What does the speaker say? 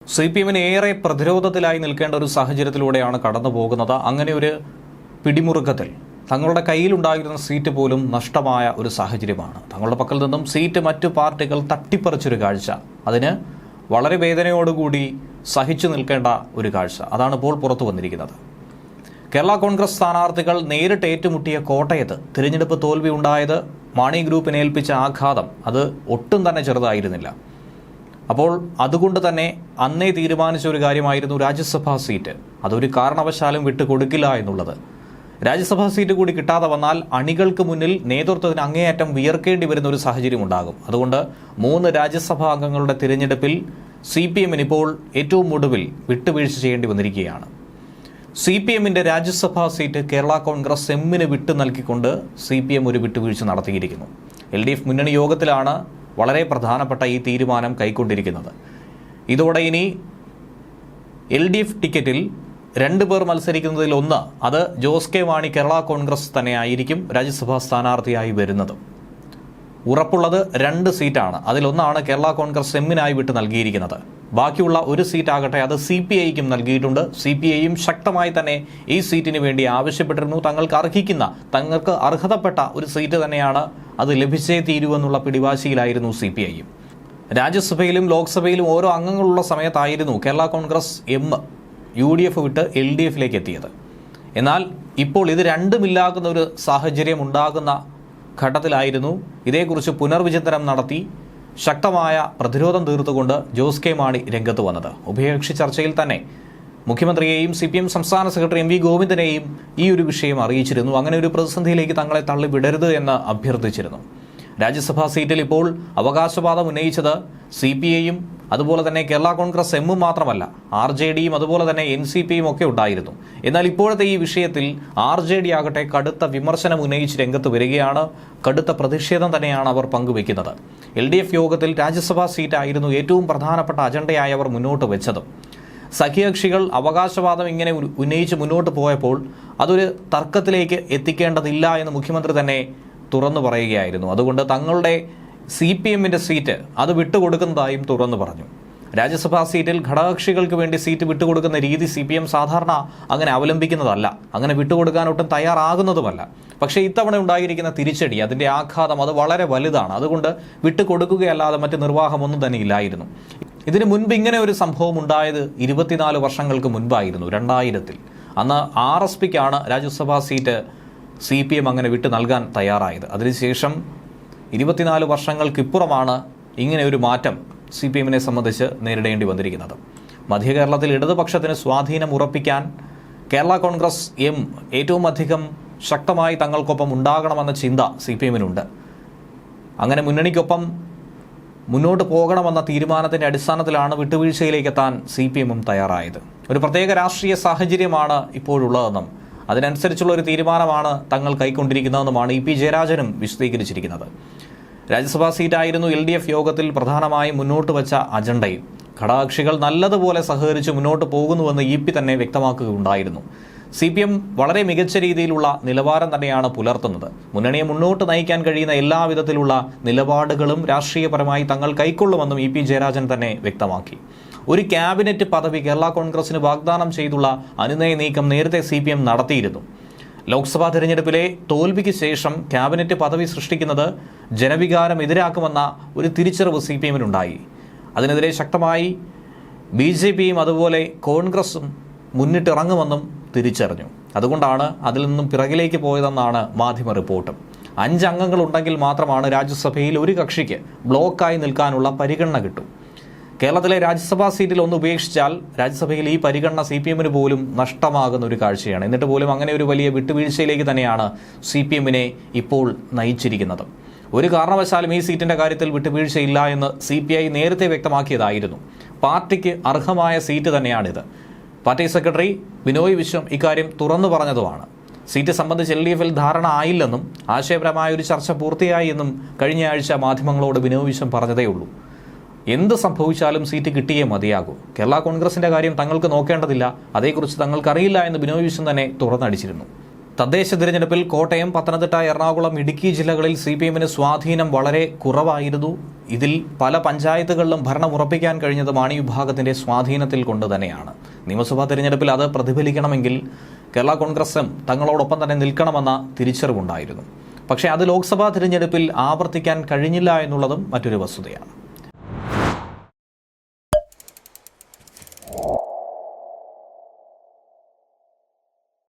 സിപിഎമ്മിന് ഏറെ പ്രതിരോധത്തിലായി നിൽക്കേണ്ട ഒരു സാഹചര്യത്തിലൂടെയാണ് കടന്നു പോകുന്നത്. അങ്ങനെ ഒരു പിടിമുറുക്കത്തിൽ തങ്ങളുടെ കയ്യിലുണ്ടായിരുന്ന സീറ്റ് പോലും നഷ്ടമായ ഒരു സാഹചര്യമാണ്. തങ്ങളുടെ പക്കൽ നിന്നും സീറ്റ് മറ്റു പാർട്ടികൾ തട്ടിപ്പറിച്ചൊരു കാഴ്ച, അതിന് വളരെ വേദനയോടുകൂടി സഹിച്ചു നിൽക്കേണ്ട ഒരു കാഴ്ച, അതാണ് ഇപ്പോൾ പുറത്തു വന്നിരിക്കുന്നത്. കേരള കോൺഗ്രസ് സ്ഥാനാർത്ഥികൾ നേരിട്ട് ഏറ്റുമുട്ടിയ കോട്ടയത്ത് തിരഞ്ഞെടുപ്പ് തോൽവി ഉണ്ടായത് മാണി ഗ്രൂപ്പിനെ ഏൽപ്പിച്ച ആഘാതം അത് ഒട്ടും തന്നെ ചെറുതായിരുന്നില്ല. അപ്പോൾ അതുകൊണ്ട് തന്നെ അന്നേ തീരുമാനിച്ച ഒരു കാര്യമായിരുന്നു രാജ്യസഭാ സീറ്റ്. അതൊരു കാരണവശാലും വിട്ടുകൊടുക്കില്ല എന്നുള്ളത്. രാജ്യസഭാ സീറ്റ് കൂടി കിട്ടാതെ വന്നാൽ അണികൾക്ക് മുന്നിൽ നേതൃത്വത്തിന് അങ്ങേയറ്റം വിയർക്കേണ്ടി വരുന്ന ഒരു സാഹചര്യം ഉണ്ടാകും. അതുകൊണ്ട് 3 രാജ്യസഭാ അംഗങ്ങളുടെ തിരഞ്ഞെടുപ്പിൽ സിപിഎമ്മിന് ഇപ്പോൾ ഏറ്റവും ഒടുവിൽ വിട്ടുവീഴ്ച ചെയ്യേണ്ടി വന്നിരിക്കുകയാണ്. സിപിഎമ്മിന്റെ രാജ്യസഭാ സീറ്റ് കേരള കോൺഗ്രസ് എമ്മിന് വിട്ടു നൽകിക്കൊണ്ട് സിപിഎം ഒരു വിട്ടുവീഴ്ച നടത്തിയിരിക്കുന്നു. LDF മുന്നണി യോഗത്തിലാണ് വളരെ പ്രധാനപ്പെട്ട ഈ തീരുമാനം കൈക്കൊണ്ടിരിക്കുന്നത്. ഇതോടെ ഇനി LDF ടിക്കറ്റിൽ 2 പേർ മത്സരിക്കുന്നതിൽ ഒന്ന്, അത് ജോസ് കെ മാണി കേരള കോൺഗ്രസ് തന്നെയായിരിക്കും രാജ്യസഭാ സ്ഥാനാർത്ഥിയായി വരുന്നത്. ഉറപ്പുള്ളത് 2 സീറ്റാണ്. അതിലൊന്നാണ് കേരള കോൺഗ്രസ് എമ്മിനായി വിട്ട് നൽകിയിരിക്കുന്നത്. ബാക്കിയുള്ള ഒരു സീറ്റാകട്ടെ അത് CPIക്കും നൽകിയിട്ടുണ്ട്. CPIയും ശക്തമായി തന്നെ ഈ സീറ്റിന് വേണ്ടി ആവശ്യപ്പെട്ടിരുന്നു. തങ്ങൾക്ക് അർഹതപ്പെട്ട ഒരു സീറ്റ് തന്നെയാണ്, അത് ലഭിച്ചേ തീരുവെന്നുള്ള പിടിവാശിയിലായിരുന്നു CPIയും. രാജ്യസഭയിലും ലോക്സഭയിലും ഓരോ അംഗങ്ങളുള്ള സമയത്തായിരുന്നു കേരള കോൺഗ്രസ് എം UDF വിട്ട് LDFിലേക്ക് എത്തിയത്. എന്നാൽ ഇപ്പോൾ ഇത് രണ്ടുമില്ലാകുന്ന ഒരു സാഹചര്യം ഉണ്ടാകുന്ന ഘട്ടത്തിലായിരുന്നു ഇതേക്കുറിച്ച് പുനർവിചിന്തനം നടത്തി ശക്തമായ പ്രതിരോധം തീർത്തുകൊണ്ട് ജോസ് കെ മാണി രംഗത്ത് വന്നത്. ഉഭയകക്ഷി ചർച്ചയിൽ തന്നെ മുഖ്യമന്ത്രിയെയും CPM സംസ്ഥാന സെക്രട്ടറി MV ഗോവിന്ദനെയും ഈ ഒരു വിഷയം അറിയിച്ചിരുന്നു. അങ്ങനെ ഒരു പ്രതിസന്ധിയിലേക്ക് തങ്ങളെ തള്ളിവിടരുത് എന്ന് അഭ്യർത്ഥിച്ചിരുന്നു. രാജ്യസഭാ സീറ്റിൽ ഇപ്പോൾ അവകാശവാദം ഉന്നയിച്ചത് CPIയും അതുപോലെ തന്നെ കേരള കോൺഗ്രസ് എമ്മും മാത്രമല്ല, RJDയും അതുപോലെ തന്നെ NCPയും ഒക്കെ ഉണ്ടായിരുന്നു. എന്നാൽ ഇപ്പോഴത്തെ ഈ വിഷയത്തിൽ RJD ആകട്ടെ കടുത്ത വിമർശനം ഉന്നയിച്ച് രംഗത്ത് വരികയാണ്. കടുത്ത പ്രതിഷേധം തന്നെയാണ് അവർ പങ്കുവെക്കുന്നത്. LDF യോഗത്തിൽ രാജ്യസഭാ സീറ്റായിരുന്നു ഏറ്റവും പ്രധാനപ്പെട്ട അജണ്ടയായി അവർ മുന്നോട്ട് വെച്ചതും. സഖ്യകക്ഷികൾ അവകാശവാദം ഇങ്ങനെ ഉന്നയിച്ച് മുന്നോട്ട് പോയപ്പോൾ അതൊരു തർക്കത്തിലേക്ക് എത്തിക്കേണ്ടതില്ല എന്ന് മുഖ്യമന്ത്രി തന്നെ തുറന്നു പറയുകയായിരുന്നു. അതുകൊണ്ട് തങ്ങളുടെ CPMന്റെ സീറ്റ് അത് വിട്ടുകൊടുക്കുന്നതായും തുറന്നു പറഞ്ഞു. രാജ്യസഭാ സീറ്റിൽ ഘടകകക്ഷികൾക്ക് വേണ്ടി സീറ്റ് വിട്ടുകൊടുക്കുന്ന രീതി CPM സാധാരണ അങ്ങനെ അവലംബിക്കുന്നതല്ല, അങ്ങനെ വിട്ടുകൊടുക്കാൻ ഒട്ടും തയ്യാറാകുന്നതുമല്ല. പക്ഷേ ഇത്തവണ ഉണ്ടായിരിക്കുന്ന തിരിച്ചടി, അതിൻ്റെ ആഘാതം അത് വളരെ വലുതാണ്. അതുകൊണ്ട് വിട്ടുകൊടുക്കുകയല്ലാതെ മറ്റ് നിർവാഹമൊന്നും തന്നെ ഇല്ലായിരുന്നു. ഇതിനു മുൻപ് ഇങ്ങനെ ഒരു സംഭവം ഉണ്ടായത് 24 വർഷങ്ങൾക്ക് മുൻപായിരുന്നു, 2000-ൽ. അന്ന് RSPക്കാണ് രാജ്യസഭാ സീറ്റ് CPM അങ്ങനെ വിട്ടു നൽകാൻ തയ്യാറായത്. അതിനുശേഷം 24 വർഷങ്ങൾക്കിപ്പുറമാണ് ഇങ്ങനെ ഒരു മാറ്റം CPMനെ സംബന്ധിച്ച് നേരിടേണ്ടി വന്നിരിക്കുന്നത്. മധ്യകേരളത്തിൽ ഇടതുപക്ഷത്തിന് സ്വാധീനം ഉറപ്പിക്കാൻ കേരള കോൺഗ്രസ് എം ഏറ്റവും അധികം ശക്തമായി തങ്ങൾക്കൊപ്പം ഉണ്ടാകണമെന്ന ചിന്ത CPMനുണ്ട്. അങ്ങനെ മുന്നണിക്കൊപ്പം മുന്നോട്ട് പോകണമെന്ന തീരുമാനത്തിൻ്റെ അടിസ്ഥാനത്തിലാണ് വിട്ടുവീഴ്ചയിലേക്ക് എത്താൻ CPMും തയ്യാറായത്. ഒരു പ്രത്യേക രാഷ്ട്രീയ സാഹചര്യമാണ് ഇപ്പോഴുള്ളതെന്നും അതിനനുസരിച്ചുള്ള ഒരു തീരുമാനമാണ് തങ്ങൾ കൈക്കൊണ്ടിരിക്കുന്നതെന്നുമാണ് EP ജയരാജനും വിശദീകരിച്ചിരിക്കുന്നത്. രാജ്യസഭാ സീറ്റായിരുന്നു LDF യോഗത്തിൽ പ്രധാനമായും മുന്നോട്ട് വച്ച അജണ്ടയും. ഘടകകക്ഷികൾ നല്ലതുപോലെ സഹകരിച്ച് മുന്നോട്ട് പോകുന്നുവെന്ന് EP തന്നെ വ്യക്തമാക്കുകയുണ്ടായിരുന്നു. CPM വളരെ മികച്ച രീതിയിലുള്ള നിലവാരം തന്നെയാണ് പുലർത്തുന്നത്. മുന്നണിയെ മുന്നോട്ട് നയിക്കാൻ കഴിയുന്ന എല്ലാവിധത്തിലുള്ള നിലപാടുകളും രാഷ്ട്രീയപരമായി തങ്ങൾ കൈക്കൊള്ളുമെന്നും EP ജയരാജൻ തന്നെ വ്യക്തമാക്കി. ഒരു ക്യാബിനറ്റ് പദവി കേരള കോൺഗ്രസിന് വാഗ്ദാനം ചെയ്തുള്ള അനുനയ നീക്കം നേരത്തെ CPM നടത്തിയിരുന്നു. ലോക്സഭാ തെരഞ്ഞെടുപ്പിലെ തോൽവിക്ക് ശേഷം ക്യാബിനറ്റ് പദവി സൃഷ്ടിക്കുന്നത് ജനവികാരം എതിരാക്കുമെന്ന ഒരു തിരിച്ചറിവ് CPMനുണ്ടായി. അതിനെതിരെ ശക്തമായി BJPയും അതുപോലെ കോൺഗ്രസും മുന്നിട്ടിറങ്ങുമെന്നും തിരിച്ചറിഞ്ഞു. അതുകൊണ്ടാണ് അതിൽ നിന്നും പിറകിലേക്ക് പോയതെന്നാണ് മാധ്യമ റിപ്പോർട്ട്. 5 അംഗങ്ങളുണ്ടെങ്കിൽ മാത്രമാണ് രാജ്യസഭയിൽ ഒരു കക്ഷിക്ക് ബ്ലോക്കായി നിൽക്കാനുള്ള പരിഗണന കിട്ടും. കേരളത്തിലെ രാജ്യസഭാ സീറ്റിൽ ഒന്ന് ഉപേക്ഷിച്ചാൽ രാജ്യസഭയിൽ ഈ പരിഗണന CPMന് പോലും നഷ്ടമാകുന്ന ഒരു കാഴ്ചയാണ്. എന്നിട്ട് പോലും അങ്ങനെ ഒരു വലിയ വിട്ടുവീഴ്ചയിലേക്ക് തന്നെയാണ് CPMനെ ഇപ്പോൾ നയിച്ചിരിക്കുന്നത്. ഒരു കാരണവശാലും ഈ സീറ്റിന്റെ കാര്യത്തിൽ വിട്ടുവീഴ്ചയില്ല എന്ന് CPI നേരത്തെ വ്യക്തമാക്കിയതായിരുന്നു. പാർട്ടിക്ക് അർഹമായ സീറ്റ് തന്നെയാണിത്. പാർട്ടി സെക്രട്ടറി ബിനോയ് വിശ്വം ഇക്കാര്യം തുറന്നു പറഞ്ഞതുമാണ്. സീറ്റ് സംബന്ധിച്ച് LDFിൽ ധാരണ ആയില്ലെന്നും ആശയപരമായ ഒരു ചർച്ച പൂർത്തിയായി എന്നും കഴിഞ്ഞയാഴ്ച മാധ്യമങ്ങളോട് ബിനോയ് വിശ്വം പറഞ്ഞതേ ഉള്ളൂ. എന്ത് സംഭവിച്ചാലും സീറ്റ് കിട്ടിയേ മതിയാകൂ. കേരള കോൺഗ്രസിന്റെ കാര്യം തങ്ങൾക്ക് നോക്കേണ്ടതില്ല, അതേക്കുറിച്ച് തങ്ങൾക്കറിയില്ല എന്ന് ബിനോയ് വിശ്വം തന്നെ തുറന്നടിച്ചിരുന്നു. തദ്ദേശ തിരഞ്ഞെടുപ്പിൽ കോട്ടയം, പത്തനംതിട്ട, എറണാകുളം, ഇടുക്കി ജില്ലകളിൽ CPM-ന് സ്വാധീനം വളരെ കുറവായിരുന്നു. ഇതിൽ പല പഞ്ചായത്തുകളിലും ഭരണം ഉറപ്പിക്കാൻ കഴിഞ്ഞത് മാണി വിഭാഗത്തിന്റെ സ്വാധീനത്തിൽ കൊണ്ട് തന്നെയാണ്. നിയമസഭാ തിരഞ്ഞെടുപ്പിൽ അത് പ്രതിഫലിക്കണമെങ്കിൽ കേരള കോൺഗ്രസും തങ്ങളോടൊപ്പം തന്നെ നിൽക്കണമെന്ന തിരിച്ചറിവുണ്ടായിരുന്നു. പക്ഷേ അത് ലോക്സഭാ തിരഞ്ഞെടുപ്പിൽ ആവർത്തിക്കാൻ കഴിഞ്ഞില്ല എന്നുള്ളതും മറ്റൊരു വസ്തുതയാണ്.